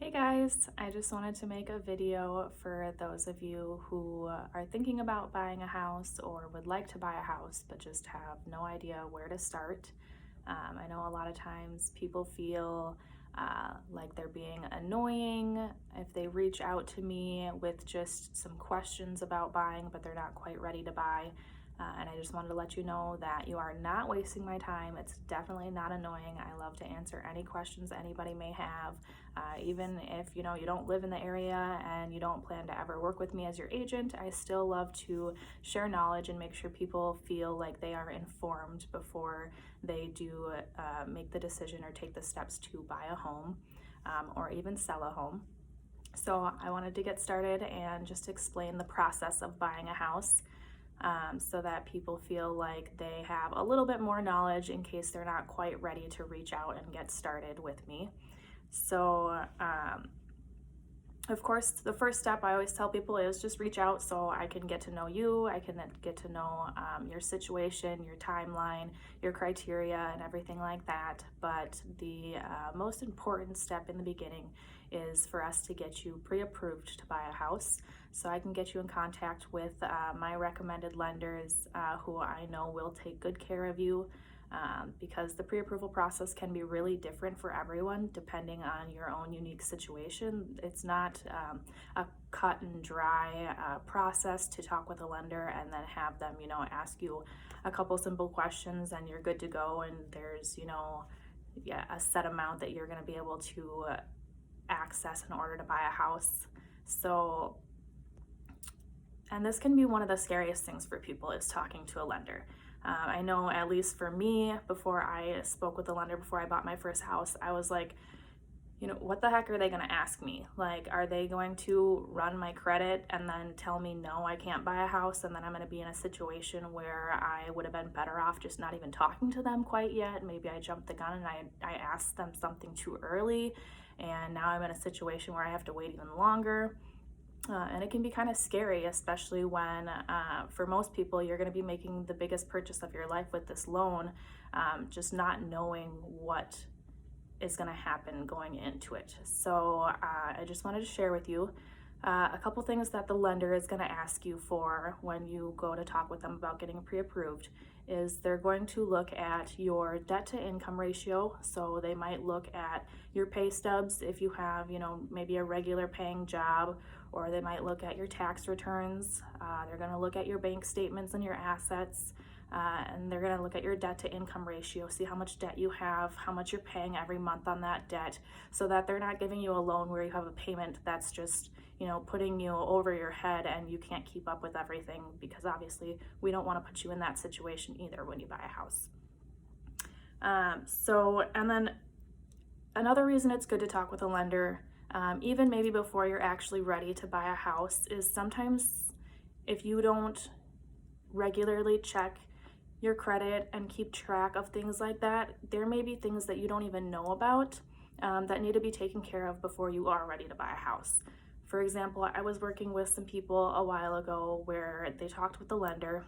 Hey guys, I just wanted to make a video for those of you who are thinking about buying a house or would like to buy a house but just have no idea where to start. I know a lot of times people feel like they're being annoying if they reach out to me with just some questions about buying, but they're not quite ready to buy. And I just wanted to let you know that you are not wasting my time. It's definitely not annoying. I love to answer any questions anybody may have. Even if you don't live in the area and you don't plan to ever work with me as your agent, I still love to share knowledge and make sure people feel like they are informed before they do make the decision or take the steps to buy a home or even sell a home. So I wanted to get started and just explain the process of buying a house, so that people feel like they have a little bit more knowledge in case they're not quite ready to reach out and get started with me. So, of course, the first step I always tell people is just reach out so I can get to know you. I can get to know your situation, your timeline, your criteria, and everything like that. But the most important step in the beginning is for us to get you pre-approved to buy a house. So I can get you in contact with my recommended lenders who I know will take good care of you. Because the pre-approval process can be really different for everyone depending on your own unique situation. It's not a cut and dry process to talk with a lender and then have them, ask you a couple simple questions and you're good to go, and there's, a set amount that you're going to be able to access in order to buy a house. So, and this can be one of the scariest things for people, is talking to a lender. I know, at least for me, before I spoke with the lender, before I bought my first house, I was like, what the heck are they going to ask me? Like, are they going to run my credit and then tell me, no, I can't buy a house? And then I'm going to be in a situation where I would have been better off just not even talking to them quite yet. Maybe I jumped the gun and I asked them something too early. And now I'm in a situation where I have to wait even longer. And it can be kind of scary, especially when, for most people, you're going to be making the biggest purchase of your life with this loan, just not knowing what is going to happen going into it. So I just wanted to share with you a couple things that the lender is going to ask you for when you go to talk with them about getting pre-approved. Is they're going to look at your debt to income ratio. So they might look at your pay stubs if you have, maybe a regular paying job, or they might look at your tax returns. They're going to look at your bank statements and your assets. And they're going to look at your debt to income ratio, see how much debt you have, how much you're paying every month on that debt, so that they're not giving you a loan where you have a payment that's just, putting you over your head and you can't keep up with everything, because obviously we don't want to put you in that situation either when you buy a house. And then another reason it's good to talk with a lender, even maybe before you're actually ready to buy a house, is sometimes if you don't regularly check your credit and keep track of things like that, there may be things that you don't even know about that need to be taken care of before you are ready to buy a house. For example, I was working with some people a while ago where they talked with the lender,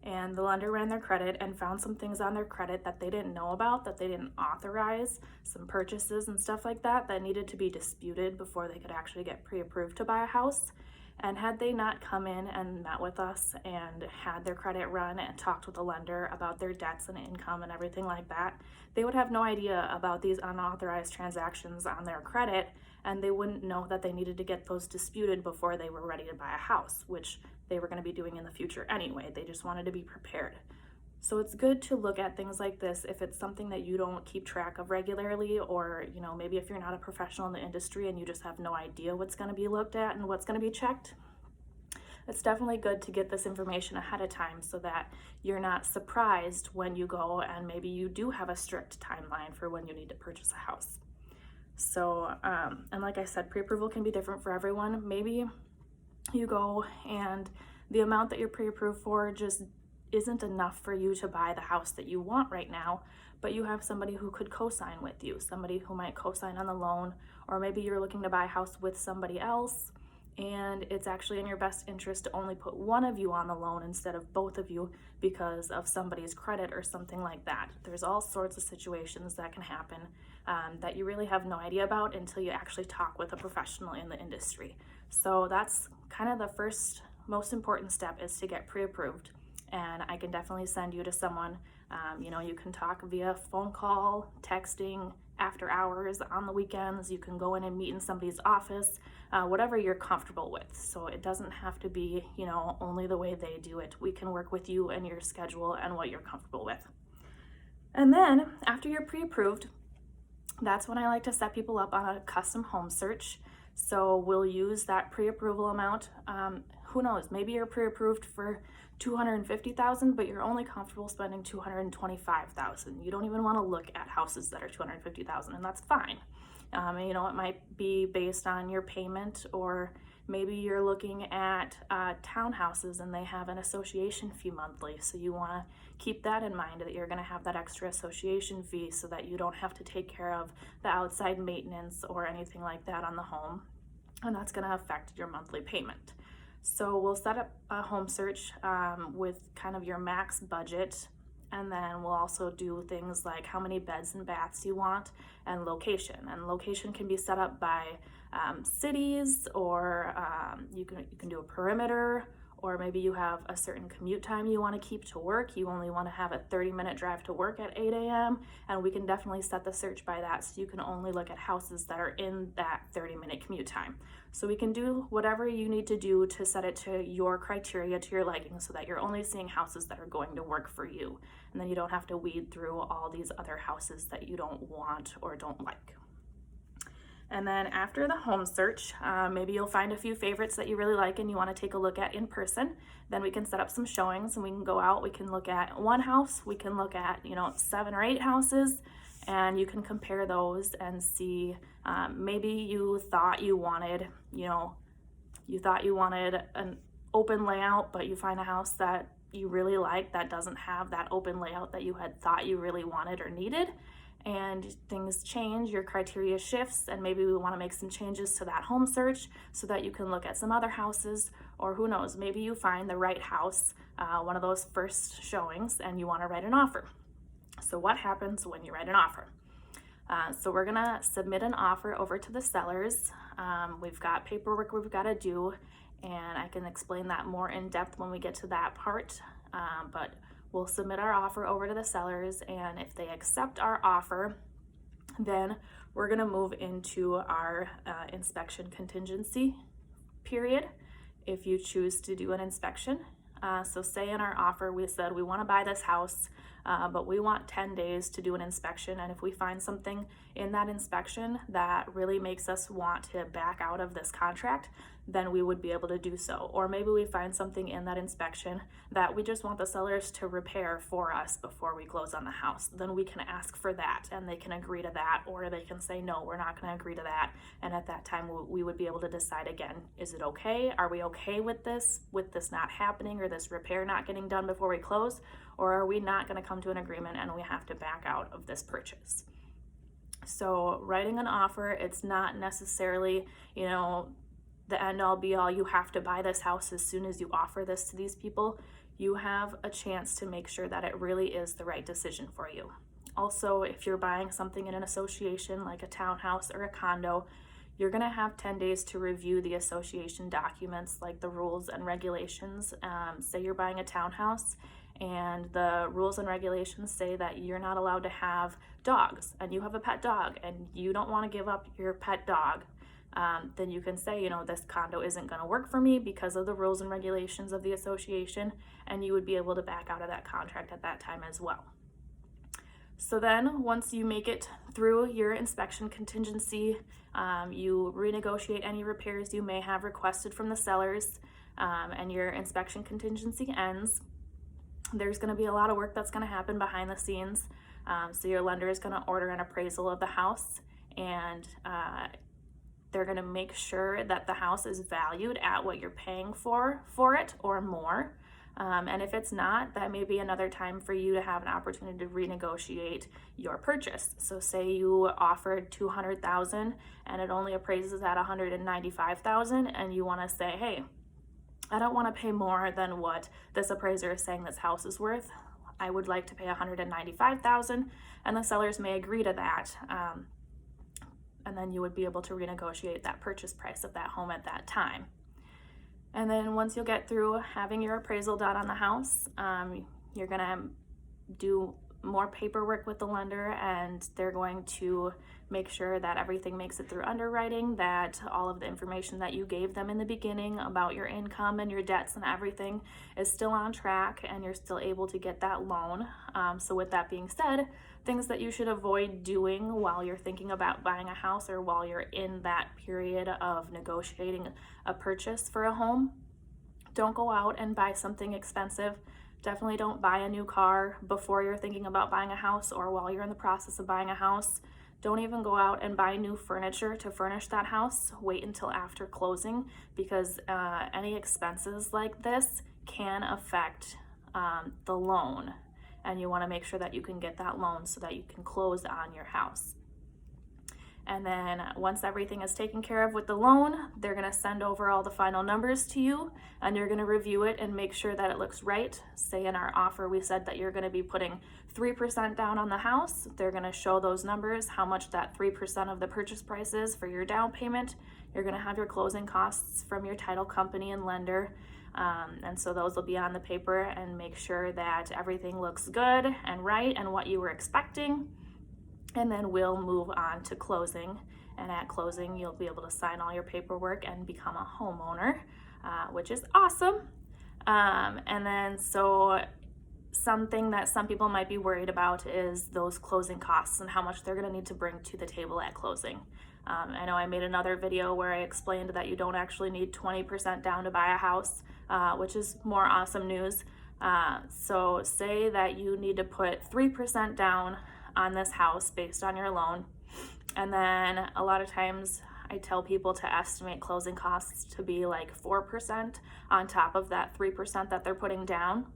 and the lender ran their credit and found some things on their credit that they didn't know about, that they didn't authorize, some purchases and stuff like that that needed to be disputed before they could actually get pre-approved to buy a house. And had they not come in and met with us and had their credit run and talked with the lender about their debts and income and everything like that, they would have no idea about these unauthorized transactions on their credit, and they wouldn't know that they needed to get those disputed before they were ready to buy a house, which they were going to be doing in the future anyway. They just wanted to be prepared. So it's good to look at things like this if it's something that you don't keep track of regularly, or maybe if you're not a professional in the industry and you just have no idea what's going to be looked at and what's going to be checked. It's definitely good to get this information ahead of time so that you're not surprised when you go and maybe you do have a strict timeline for when you need to purchase a house. So, and like I said, pre-approval can be different for everyone. Maybe you go and the amount that you're pre-approved for just isn't enough for you to buy the house that you want right now, but you have somebody who could co-sign with you, somebody who might co-sign on the loan, or maybe you're looking to buy a house with somebody else and it's actually in your best interest to only put one of you on the loan instead of both of you because of somebody's credit or something like that. There's all sorts of situations that can happen that you really have no idea about until you actually talk with a professional in the industry. So that's kind of the first most important step, is to get pre-approved. And I can definitely send you to someone. You can talk via phone call, texting, after hours, on the weekends. You can go in and meet in somebody's office, whatever you're comfortable with. So it doesn't have to be, only the way they do it. We can work with you and your schedule and what you're comfortable with. And then after you're pre-approved, that's when I like to set people up on a custom home search. So we'll use that pre-approval amount. Who knows, maybe you're pre-approved for $250,000, but you're only comfortable spending $225,000. You don't even want to look at houses that are $250,000, and that's fine. It might be based on your payment, or maybe you're looking at townhouses and they have an association fee monthly. So you want to keep that in mind, that you're going to have that extra association fee so that you don't have to take care of the outside maintenance or anything like that on the home. And that's going to affect your monthly payment. So we'll set up a home search with kind of your max budget, and then we'll also do things like how many beds and baths you want, and location. And location can be set up by cities, or you can do a perimeter, or maybe you have a certain commute time you want to keep to work. You only want to have a 30-minute drive to work at 8 a.m. And we can definitely set the search by that, so you can only look at houses that are in that 30-minute commute time. So we can do whatever you need to do to set it to your criteria, to your liking, so that you're only seeing houses that are going to work for you. And then you don't have to weed through all these other houses that you don't want or don't like. And then after the home search, maybe you'll find a few favorites that you really like and you want to take a look at in person. Then we can set up some showings and we can go out. We can look at one house. We can look at, 7 or 8 houses, and you can compare those and see, maybe you thought you wanted an open layout, but you find a house that you really like that doesn't have that open layout that you had thought you really wanted or needed. And things change, your criteria shifts, and maybe we want to make some changes to that home search so that you can look at some other houses, or who knows, maybe you find the right house, one of those first showings, and you want to write an offer. So what happens when you write an offer? So we're gonna submit an offer over to the sellers. We've got paperwork we've got to do, and I can explain that more in depth when we get to that part, but we'll submit our offer over to the sellers, and if they accept our offer, then we're going to move into our inspection contingency period if you choose to do an inspection. So say in our offer we said we want to buy this house, but we want 10 days to do an inspection, and if we find something in that inspection that really makes us want to back out of this contract, then we would be able to do so. Or maybe we find something in that inspection that we just want the sellers to repair for us before we close on the house. Then we can ask for that, and they can agree to that, or they can say, no, we're not going to agree to that. And at that time, we would be able to decide again, is it okay? Are we okay with this not happening, or this repair not getting done before we close? Or are we not going to come to an agreement and we have to back out of this purchase? So writing an offer, it's not necessarily, the end all be all. You have to buy this house as soon as you offer this to these people. You have a chance to make sure that it really is the right decision for you. Also, if you're buying something in an association like a townhouse or a condo, you're going to have 10 days to review the association documents, like the rules and regulations. Say you're buying a townhouse and the rules and regulations say that you're not allowed to have dogs, and you have a pet dog and you don't want to give up your pet dog. Then you can say, this condo isn't going to work for me because of the rules and regulations of the association, and you would be able to back out of that contract at that time as well. So then once you make it through your inspection contingency, you renegotiate any repairs you may have requested from the sellers, and your inspection contingency ends. There's going to be a lot of work that's going to happen behind the scenes. So your lender is going to order an appraisal of the house, and they're going to make sure that the house is valued at what you're paying for it or more. And if it's not, that may be another time for you to have an opportunity to renegotiate your purchase. So say you offered $200,000 and it only appraises at $195,000, and you want to say, hey, I don't want to pay more than what this appraiser is saying this house is worth. I would like to pay $195,000, and the sellers may agree to that. And then you would be able to renegotiate that purchase price of that home at that time. And then once you'll get through having your appraisal done on the house, you're gonna do more paperwork with the lender, and they're going to make sure that everything makes it through underwriting, that all of the information that you gave them in the beginning about your income and your debts and everything is still on track, and you're still able to get that loan. So with that being said, things that you should avoid doing while you're thinking about buying a house or while you're in that period of negotiating a purchase for a home: don't go out and buy something expensive. Definitely don't buy a new car before you're thinking about buying a house or while you're in the process of buying a house. Don't even go out and buy new furniture to furnish that house. Wait until after closing, because any expenses like this can affect the loan, and you want to make sure that you can get that loan so that you can close on your house. And then once everything is taken care of with the loan, they're going to send over all the final numbers to you, and you're going to review it and make sure that it looks right. Say in our offer, we said that you're going to be putting 3% down on the house. They're going to show those numbers, how much that 3% of the purchase price is for your down payment. You're going to have your closing costs from your title company and lender. And so those will be on the paper, and make sure that everything looks good and right and what you were expecting. And then we'll move on to closing. And at closing, you'll be able to sign all your paperwork and become a homeowner, which is awesome. And then so something that some people might be worried about is those closing costs and how much they're going to need to bring to the table at closing. I know I made another video where I explained that you don't actually need 20% down to buy a house, which is more awesome news. So say that you need to put 3% down on this house based on your loan, and then a lot of times I tell people to estimate closing costs to be like 4% on top of that 3% that they're putting down.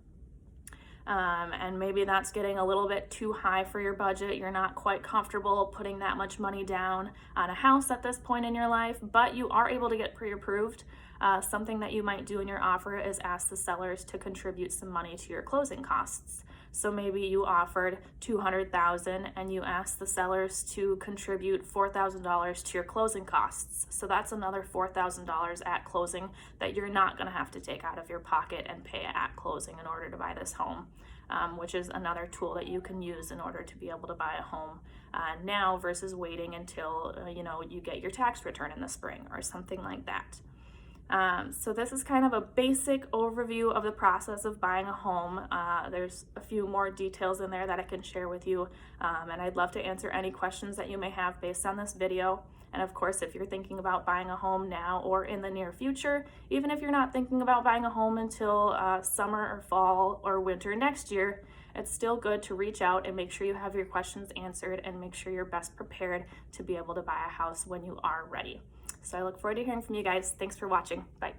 And maybe that's getting a little bit too high for your budget. You're not quite comfortable putting that much money down on a house at this point in your life, but you are able to get pre-approved. Something that you might do in your offer is ask the sellers to contribute some money to your closing costs. So maybe you offered $200,000 and you asked the sellers to contribute $4,000 to your closing costs. So that's another $4,000 at closing that you're not going to have to take out of your pocket and pay at closing in order to buy this home, which is another tool that you can use in order to be able to buy a home now versus waiting until you get your tax return in the spring or something like that. So this is kind of a basic overview of the process of buying a home. There's a few more details in there that I can share with you, and I'd love to answer any questions that you may have based on this video. And of course, if you're thinking about buying a home now or in the near future, even if you're not thinking about buying a home until summer or fall or winter next year, it's still good to reach out and make sure you have your questions answered and make sure you're best prepared to be able to buy a house when you are ready. So I look forward to hearing from you guys. Thanks for watching. Bye.